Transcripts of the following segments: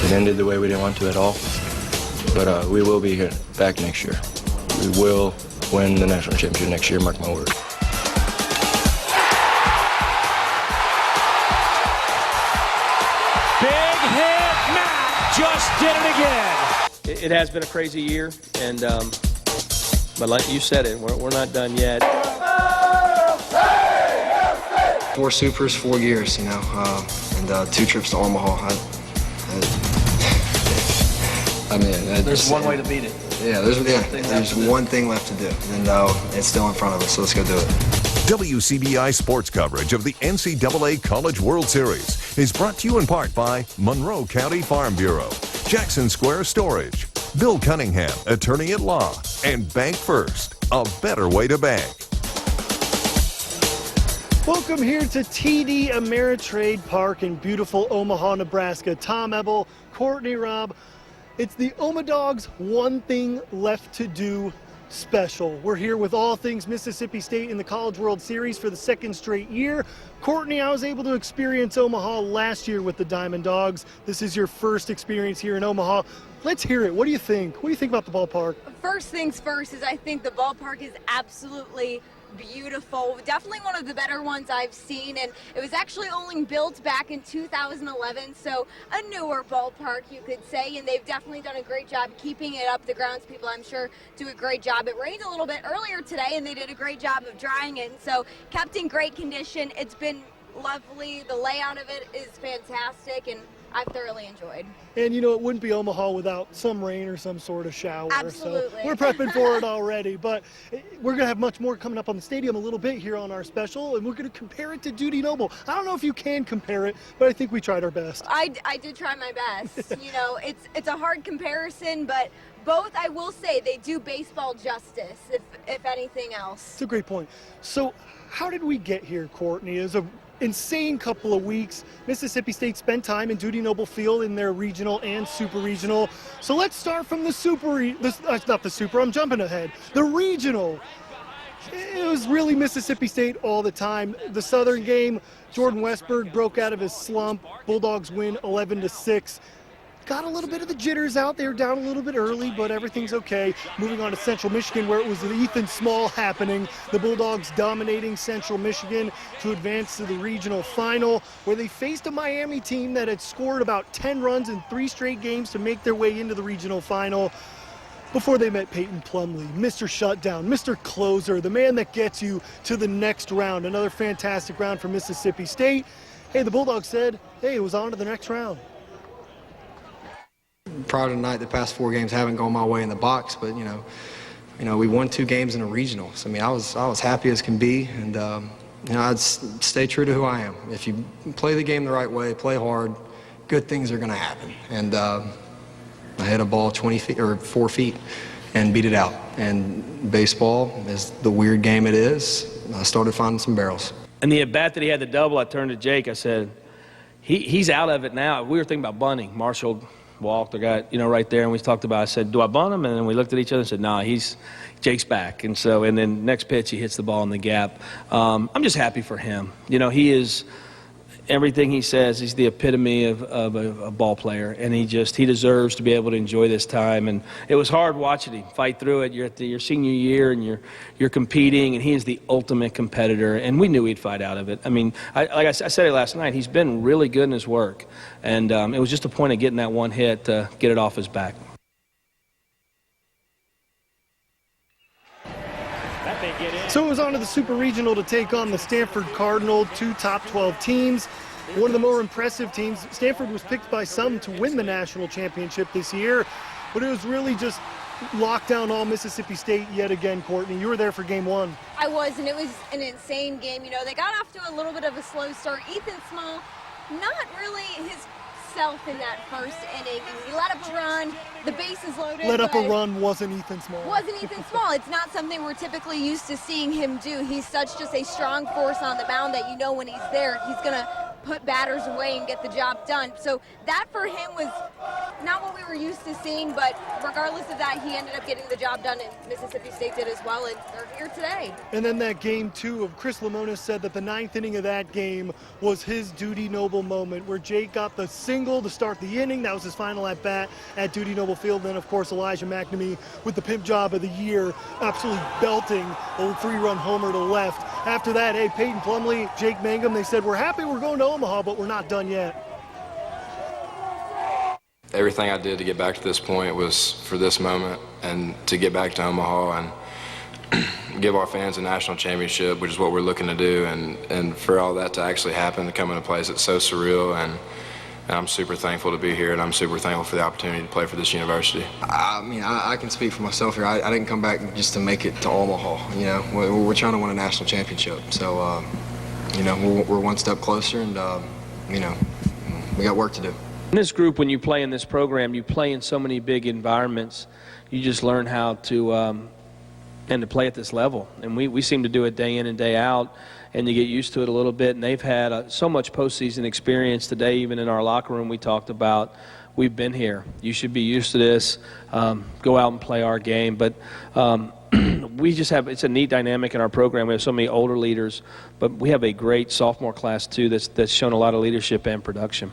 It ended the way we didn't want to at all, but we will be here back next year. We will win the national championship next year, mark my word. Big hit, Matt just did it again. It has been a crazy year, and but like you said it, we're not done yet. 4 supers, 4 years, you know, and 2 trips to Omaha. I mean, There's one way to beat it. Yeah, there's one thing left to do, and it's still in front of us, so let's go do it. WCBI sports coverage of the NCAA College World Series is brought to you in part by Monroe County Farm Bureau, Jackson Square Storage, Bill Cunningham, attorney at law, and Bank First, a better way to bank. Welcome here to TD Ameritrade Park in beautiful Omaha, Nebraska. Tom, Eble, Courtney, Robb. It's the OmaDawgs One Thing Left to Do special. We're here with all things Mississippi State in the College World Series for the 2nd straight year. Courtney, I was able to experience Omaha last year with the Diamond Dogs. This is your first experience here in Omaha. Let's hear it. What do you think? What do you think about the ballpark? First things first is I think the ballpark is absolutely beautiful. Definitely one of the better ones I've seen, and it was actually only built back in 2011, so a newer ballpark, you could say, and they've definitely done a great job keeping it up. The groundspeople, I'm sure, do a great job. It rained a little bit earlier today, and they did a great job of drying it, so kept in great condition. It's been lovely. The layout of it is fantastic, and I've thoroughly enjoyed. And you know, it wouldn't be Omaha without some rain or some sort of shower. Absolutely. So we're prepping for it already, but we're gonna have much more coming up on the stadium a little bit here on our special, and we're gonna compare it to Dudy Noble. I don't know if you can compare it, but I think we tried our best. I did try my best. You know, it's a hard comparison, but both, I will say, they do baseball justice, if anything else. It's a great point. So how did we get here, Courtney? It was an insane couple of weeks. Mississippi State spent time in Dudy Noble Field in their regional and super regional. So let's start from I'm jumping ahead. The regional. It was really Mississippi State all the time. The Southern game, Jordan Westberg broke out of his slump. Bulldogs win 11-6. Got a little bit of the jitters out there, down a little bit early, but everything's okay. Moving on to Central Michigan, where it was an Ethan Small happening. The Bulldogs dominating Central Michigan to advance to the regional final, where they faced a Miami team that had scored about 10 runs in 3 straight games to make their way into the regional final before they met Peyton Plumlee, Mr. Shutdown, Mr. Closer, the man that gets you to the next round. Another fantastic round for Mississippi State. Hey, the Bulldogs said, hey, it was on to the next round. Prior to tonight, the past 4 games haven't gone my way in the box, but you know, we won 2 games in a regional. So I mean, I was happy as can be, and you know, I'd stay true to who I am. If you play the game the right way, play hard, good things are going to happen. And I hit a ball 20 feet or 4 feet and beat it out. And baseball is the weird game it is. I started finding some barrels. And the at bat that he had the double, I turned to Jake. I said, he's out of it now. We were thinking about bunting. Marshall walked, I got, you know, right there, and we talked about, I said, do I bunt him? And then we looked at each other and said, nah, Jake's back. And so, and then next pitch, he hits the ball in the gap. I'm just happy for him. You know, he is, everything he says, he's the epitome of a ball player, and he deserves to be able to enjoy this time. And it was hard watching him fight through it. You're at your senior year, and you're competing, and he is the ultimate competitor, and we knew he'd fight out of it. I mean, like I said it last night, he's been really good in his work, and it was just a point of getting that one hit to get it off his back. So it was on to the Super Regional to take on the Stanford Cardinal, 2 top 12 teams. One of the more impressive teams. Stanford was picked by some to win the national championship this year, but it was really just locked down all Mississippi State yet again, Courtney. You were there for game 1. I was, and it was an insane game. You know, they got off to a little bit of a slow start. Ethan Small, not really his self in that first inning. He let up a run, the bases loaded. Let up a run wasn't Ethan Small. Wasn't Ethan Small. It's not something we're typically used to seeing him do. He's such just a strong force on the mound that you know when he's there, he's going to put batters away and get the job done. So that for him was not what we were we're used to seeing, but regardless of that, he ended up getting the job done, and Mississippi State did as well, and they're here today. And then that game, too, of Chris Lemonis said that the 9th inning of that game was his Dudy Noble moment, where Jake got the single to start the inning. That was his final at-bat at Dudy Noble Field. Then, of course, Elijah McNamee with the pimp job of the year, absolutely belting a 3-run homer to left. After that, hey, Peyton Plumlee, Jake Mangum, they said, we're happy we're going to Omaha, but we're not done yet. Everything I did to get back to this point was for this moment and to get back to Omaha and give our fans a national championship, which is what we're looking to do. And for all that to actually happen, to come into a place that's so surreal, and I'm super thankful to be here, and I'm super thankful for the opportunity to play for this university. I mean, I can speak for myself here. I didn't come back just to make it to Omaha. You know, we're trying to win a national championship. So, you know, we're one step closer, and, you know, we got work to do. In this group, when you play in this program, you play in so many big environments. You just learn how to and to play at this level. And we seem to do it day in and day out, and you get used to it a little bit. And they've had so much postseason experience today. Even in our locker room, we talked about, we've been here. You should be used to this. Go out and play our game. But we just have, it's a neat dynamic in our program. We have so many older leaders, but we have a great sophomore class, too, that's shown a lot of leadership and production.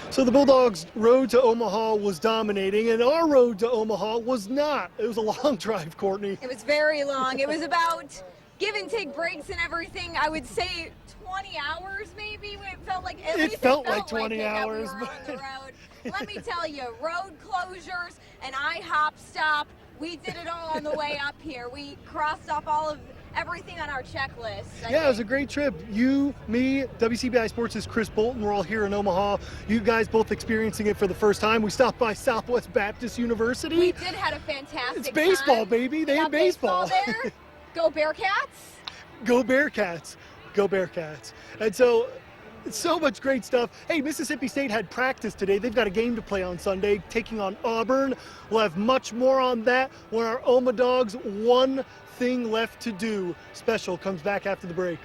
So the Bulldogs' road to Omaha was dominating, and our road to Omaha was not. It was a long drive, Courtney. It was very long. It was about give and take breaks and everything. I would say 20 hours maybe. It felt like at least it felt like 20 hours. We were on the road. Let me tell you, road closures, an IHOP stop. We did it all on the way up here. We crossed off all of everything on our checklist. Yeah, it was a great trip. You, me, WCBI Sports' Chris Bolton, we're all here in Omaha. You guys both experiencing it for the first time. We stopped by Southwest Baptist University. We did have a fantastic It's baseball, time. baby. They had baseball. There. Go Bearcats. Go Bearcats. Go Bearcats. And so much great stuff. Hey, Mississippi State had practice today. They've got a game to play on Sunday, taking on Auburn. We'll have much more on that when our OmaDawgs One Thing Left to Do special comes back after the break.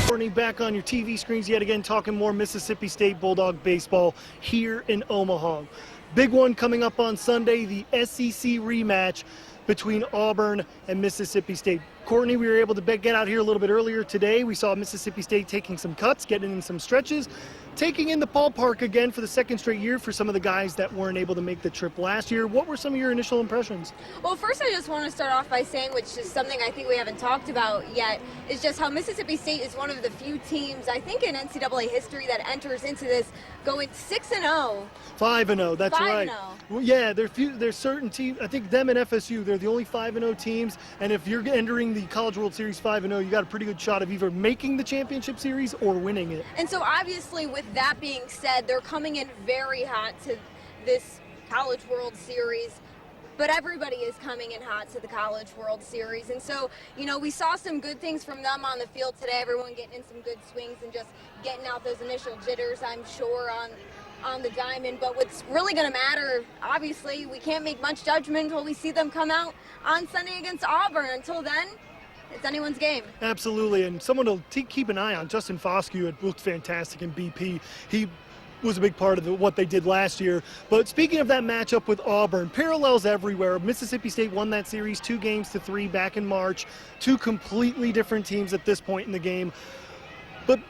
Courtney, back on your TV screens yet again, talking more Mississippi State Bulldog baseball here in Omaha. Big one coming up on Sunday, the SEC rematch between Auburn and Mississippi State. Courtney, we were able to get out here a little bit earlier today. We saw Mississippi State taking some cuts, getting in some stretches, taking in the ballpark again for the second straight year for some of the guys that weren't able to make the trip last year. What were some of your initial impressions? Well, first I just want to start off by saying, which is something I think we haven't talked about yet, is just how Mississippi State is one of the few teams, I think in NCAA history, that enters into this going 6-0. 5-0, that's 5-0. right. Well, yeah, there's certain teams, I think them and FSU, they're the only 5-0 teams, and if you're entering the College World Series 5-0, you got a pretty good shot of either making the championship series or winning it. And so obviously with that being said, they're coming in very hot to this College World Series. But everybody is coming in hot to the College World Series. And so, you know, we saw some good things from them on the field today. Everyone getting in some good swings and just getting out those initial jitters, I'm sure, on the diamond. But what's really going to matter, obviously, we can't make much judgment until we see them come out on Sunday against Auburn. Until then, it's anyone's game. Absolutely. And someone to keep an eye on, Justin Foscue had looked fantastic in BP. He was a big part of what they did last year. But speaking of that matchup with Auburn, parallels everywhere. Mississippi State won that series 2-3 back in March. Two completely different teams at this point in the game. But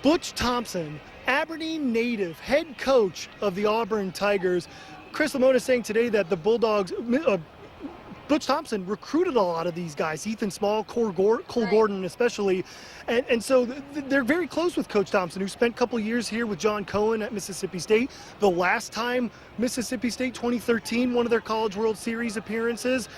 Butch Thompson, Aberdeen native, head coach of the Auburn Tigers, Chris Lemonis saying today that the Bulldogs, Butch Thompson recruited a lot of these guys, Ethan Small, Cole Gordon especially, and so they're very close with Coach Thompson, who spent a couple years here with John Cohen at Mississippi State. The last time Mississippi State, 2013, one of their College World Series appearances.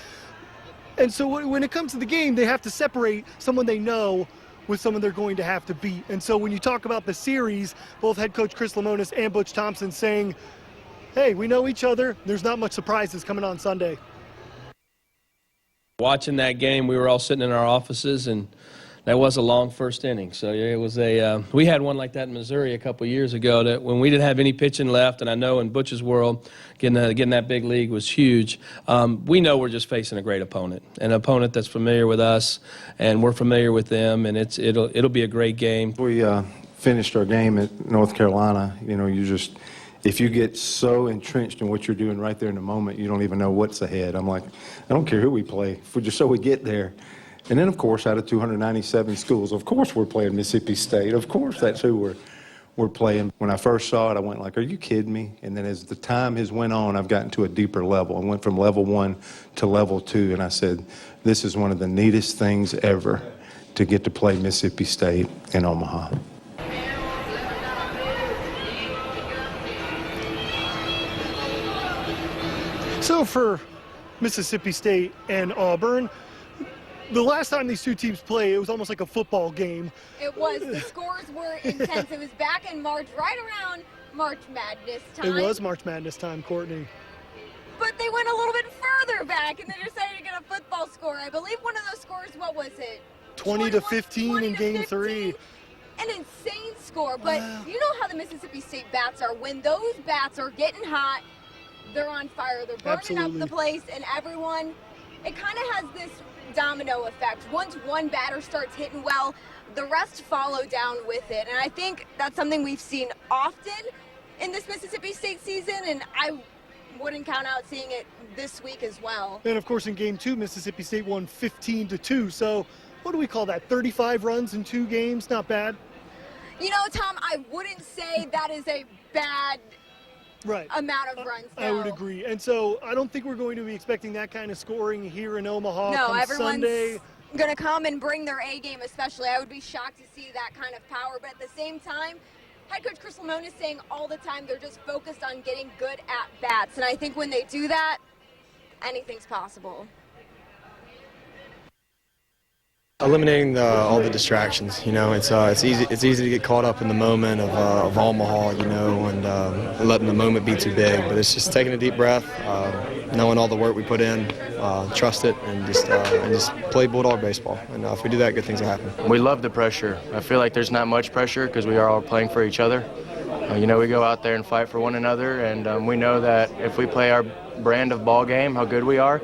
And so when it comes to the game, they have to separate someone they know with someone they're going to have to beat. And so when you talk about the series, both head coach Chris Lemonis and Butch Thompson saying, hey, we know each other, there's not much surprises coming on Sunday. Watching that game, we were all sitting in our offices, and that was a long first inning. So it was we had one like that in Missouri a couple years ago that when we didn't have any pitching left, and I know in Butch's world, getting that big league was huge. We know we're just facing a great opponent, an opponent that's familiar with us, and we're familiar with them, and it'll be a great game. We finished our game at North Carolina. You know, if you get so entrenched in what you're doing right there in the moment, you don't even know what's ahead. I'm like, I don't care who we play, just so we get there. And then, of course, out of 297 schools, of course we're playing Mississippi State. Of course that's who we're playing. When I first saw it, I went like, are you kidding me? And then as the time has went on, I've gotten to a deeper level. I went from level 1 to level 2, and I said, this is one of the neatest things ever to get to play Mississippi State in Omaha. So for Mississippi State and Auburn, the last time these two teams played, it was almost like a football game. It was. The scores were intense. It was back in March, right around March Madness time. It was March Madness time, Courtney. But they went a little bit further back, and they decided to get a football score. I believe one of those scores, what was it? 20 to 15 in Game 3. An insane score, but you know how the Mississippi State bats are. When those bats are getting hot, they're on fire. They're burning up the place, and everyone, it kind of has this domino effect. Once one batter starts hitting well, the rest follow down with it. And I think that's something we've seen often in this Mississippi State season, and I wouldn't count out seeing it this week as well. And of course in Game 2, Mississippi State won 15-2. So what do we call that? 35 runs in 2 games? Not bad. You know, Tom, I wouldn't say that is a bad amount of runs. I would agree. And so I don't think we're going to be expecting that kind of scoring here in Omaha. No, come everyone's Sunday. going to come and bring their A game especially. I would be shocked to see that kind of power. But at the same time, head coach Chris Lamone is saying all the time they're just focused on getting good at bats. And I think when they do that, anything's possible. Eliminating all the distractions, you know, it's easy to get caught up in the moment of Omaha, you know, and letting the moment be too big. But it's just taking a deep breath, knowing all the work we put in, trust it, and just play Bulldog baseball. And if we do that, good things will happen. We love the pressure. I feel like there's not much pressure because we are all playing for each other. You know, we go out there and fight for one another, and we know that if we play our brand of ball game, how good we are.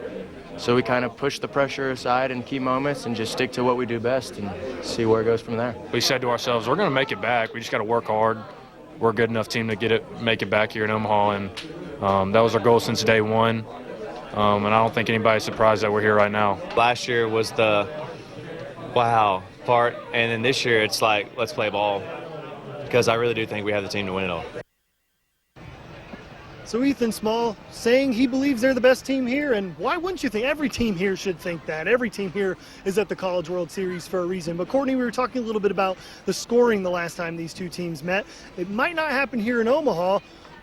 So we kind of push the pressure aside in key moments and just stick to what we do best and see where it goes from there. We said to ourselves, we're going to make it back. We just got to work hard. We're a good enough team to make it back here in Omaha, and that was our goal since day one. And I don't think anybody's surprised that we're here right now. Last year was the wow part, and then this year it's like, let's play ball, because I really do think we have the team to win it all. So Ethan Small saying he believes they're the best team here, and why wouldn't you think? Every team here should think that. Every team here is at the College World Series for a reason. But Courtney, we were talking a little bit about the scoring the last time these two teams met. It might not happen here in Omaha,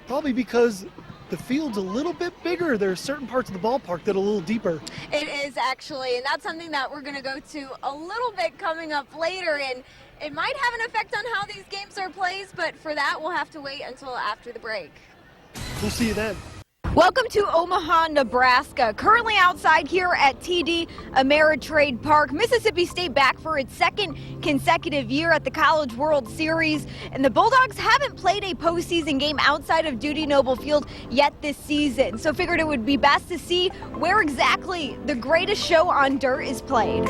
probably because the field's a little bit bigger. There are certain parts of the ballpark that are a little deeper. It is actually, and that's something that we're going to go to a little bit coming up later, and it might have an effect on how these games are played, but for that we'll have to wait until after the break. We'll see you then. Welcome to Omaha, Nebraska. Currently outside here at TD Ameritrade Park. Mississippi State back for its second consecutive year at the College World Series. And the Bulldogs haven't played a postseason game outside of Dudy Noble Field yet this season. So figured it would be best to see where exactly the greatest show on dirt is played.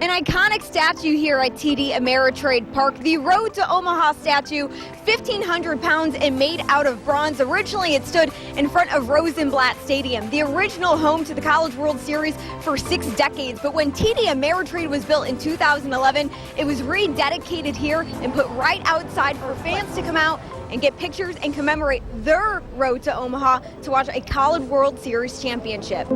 An iconic statue here at TD Ameritrade Park. The Road to Omaha statue, 1,500 pounds and made out of bronze. Originally, it stood in front of Rosenblatt Stadium, the original home to the College World Series for 6 decades. But when TD Ameritrade was built in 2011, it was rededicated here and put right outside for fans to come out and get pictures and commemorate their road to Omaha to watch a College World Series championship.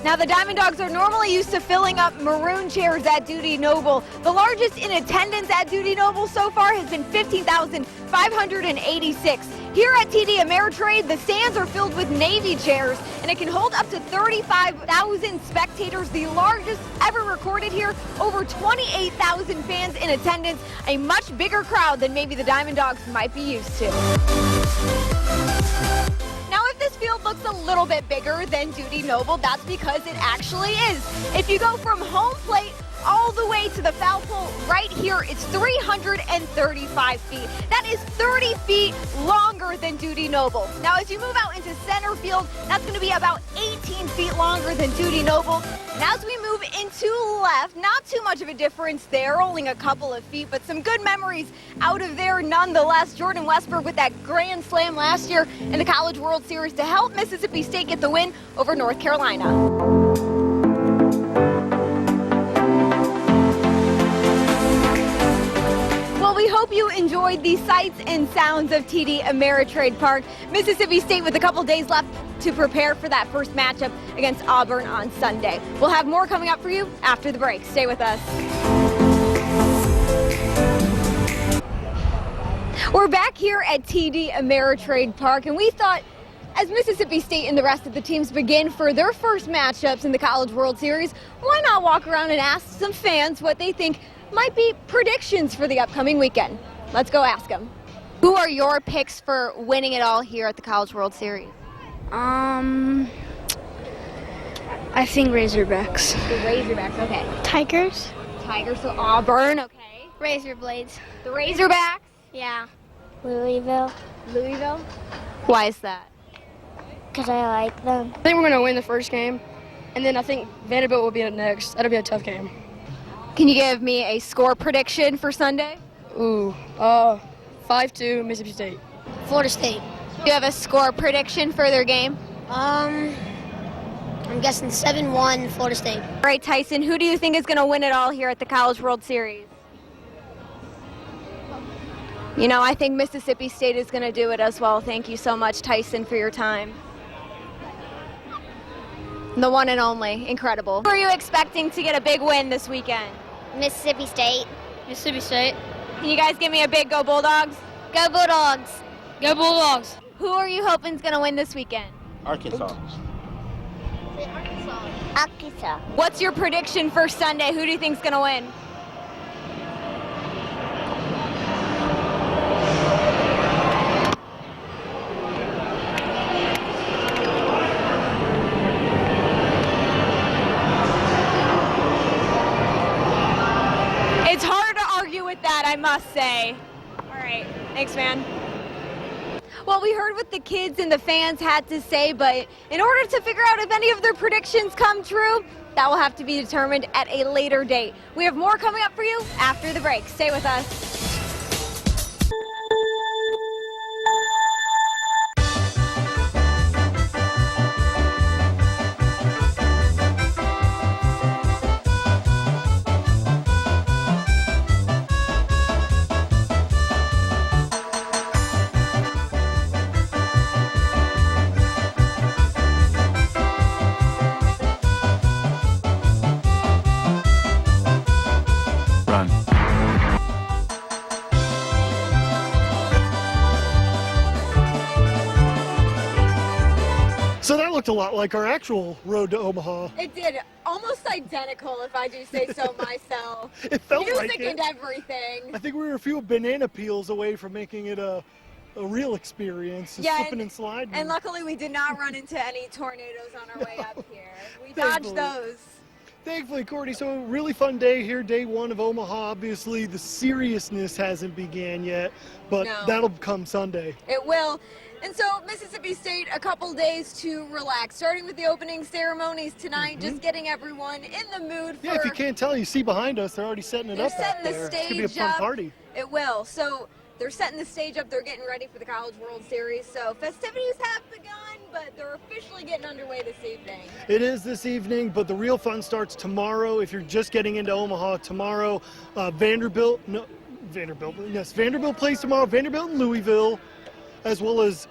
Now, the Diamond Dogs are normally used to filling up maroon chairs at Dudy Noble. The largest in attendance at Dudy Noble so far has been 15,586. Here at TD Ameritrade, the stands are filled with Navy chairs, and it can hold up to 35,000 spectators, the largest ever recorded here. Over 28,000 fans in attendance, a much bigger crowd than maybe the Diamond Dogs might be used to. Now, if this field looks a little bit bigger than Dudy Noble, that's because it actually is. If you go from home plate all the way to the foul pole right here, it's 335 feet. That is 30 feet longer than Dudy Noble. Now, as you move out into center field, that's going to be about 18 feet longer than Dudy Noble. And as we move into and 2 left. Not too much of a difference there, only a couple of feet, but some good memories out of there nonetheless. Jordan Westberg with that grand slam last year in the College World Series to help Mississippi State get the win over North Carolina. Well, we hope you enjoyed the sights and sounds of TD Ameritrade Park. Mississippi State with a couple days left to prepare for that first matchup against Auburn on Sunday. We'll have more coming up for you after the break. Stay with us. We're back here at TD Ameritrade Park, and we thought as Mississippi State and the rest of the teams begin for their first matchups in the College World Series, why not walk around and ask some fans what they think might be predictions for the upcoming weekend. Let's go ask them. Who are your picks for winning it all here at the College World Series? I think Razorbacks. The Razorbacks, okay. Tigers. Tigers, so Auburn, okay. Razorblades. The Razorbacks? Yeah. Louisville. Louisville? Why is that? Because I like them. I think we're going to win the first game, and then I think Vanderbilt will be up next. That'll be a tough game. Can you give me a score prediction for Sunday? Ooh, 5-2 Mississippi State. Florida State. Do you have a score prediction for their game? I'm guessing 7-1 Florida State. All right, Tyson, who do you think is going to win it all here at the College World Series? You know, I think Mississippi State is going to do it as well. Thank you so much, Tyson, for your time. The one and only. Incredible. Who are you expecting to get a big win this weekend? Mississippi State. Mississippi State. Can you guys give me a big Go Bulldogs? Go Bulldogs. Go Bulldogs. Who are you hoping is going to win this weekend? Arkansas. Arkansas. What's your prediction for Sunday? Who do you think is going to win? It's hard to argue with that, I must say. All right, thanks, man. Well, we heard what the kids and the fans had to say, but in order to figure out if any of their predictions come true, that will have to be determined at a later date. We have more coming up for you after the break. Stay with us. So that looked a lot like our actual road to Omaha. It did. Almost identical, if I do say so myself. It felt like Music and everything. I think we were a few banana peels away from making it a real experience, slipping and sliding. And luckily we did not run into any tornadoes on our way up here. We dodged those. Thankfully, Courtney, so a really fun day here, day one of Omaha. Obviously, the seriousness hasn't began yet, but that'll come Sunday. It will. And so Mississippi State, a couple days to relax, starting with the opening ceremonies tonight, just getting everyone in the mood for... Yeah, if you can't tell, you see behind us, they're already setting it up back there. They're setting the stage It's going to be a fun party. It will. So they're setting the stage up. They're getting ready for the College World Series. So festivities have begun, but they're officially getting underway this evening. It is this evening, but the real fun starts tomorrow. If you're just getting into Omaha tomorrow, Vanderbilt plays tomorrow. Vanderbilt and Louisville, as well as,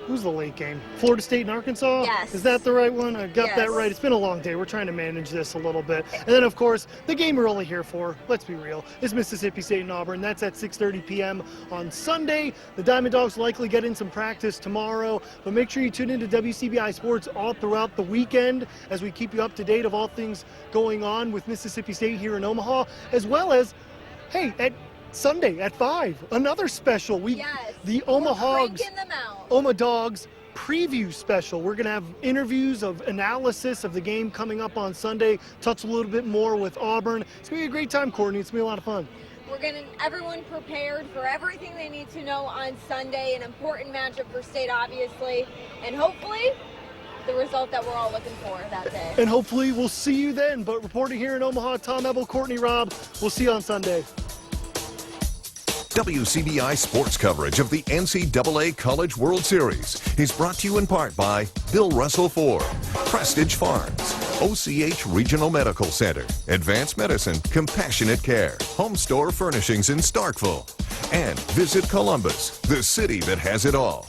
who's the late game? Florida State and Arkansas? Yes. Is that the right one? I got that right. It's been a long day. We're trying to manage this a little bit. And then, of course, the game we're only here for, let's be real, is Mississippi State and Auburn. That's at 6:30 p.m. on Sunday. The Diamond Dogs likely get in some practice tomorrow, but make sure you tune into WCBI Sports all throughout the weekend as we keep you up to date of all things going on with Mississippi State here in Omaha, as well as, hey, at Sunday at 5, another special. The OmaDawgs preview special. We're going to have interviews of analysis of the game coming up on Sunday, touch a little bit more with Auburn. It's going to be a great time, Courtney. It's going to be a lot of fun. We're getting everyone prepared for everything they need to know on Sunday, an important matchup for State, obviously, and hopefully the result that we're all looking for that day. And hopefully we'll see you then. But reporting here in Omaha, Tom, Eble, Courtney, Robb, we'll see you on Sunday. WCBI sports coverage of the NCAA College World Series is brought to you in part by Bill Russell Ford, Prestige Farms, OCH Regional Medical Center, Advanced Medicine, Compassionate Care, Home Store Furnishings in Starkville, and visit Columbus, the city that has it all.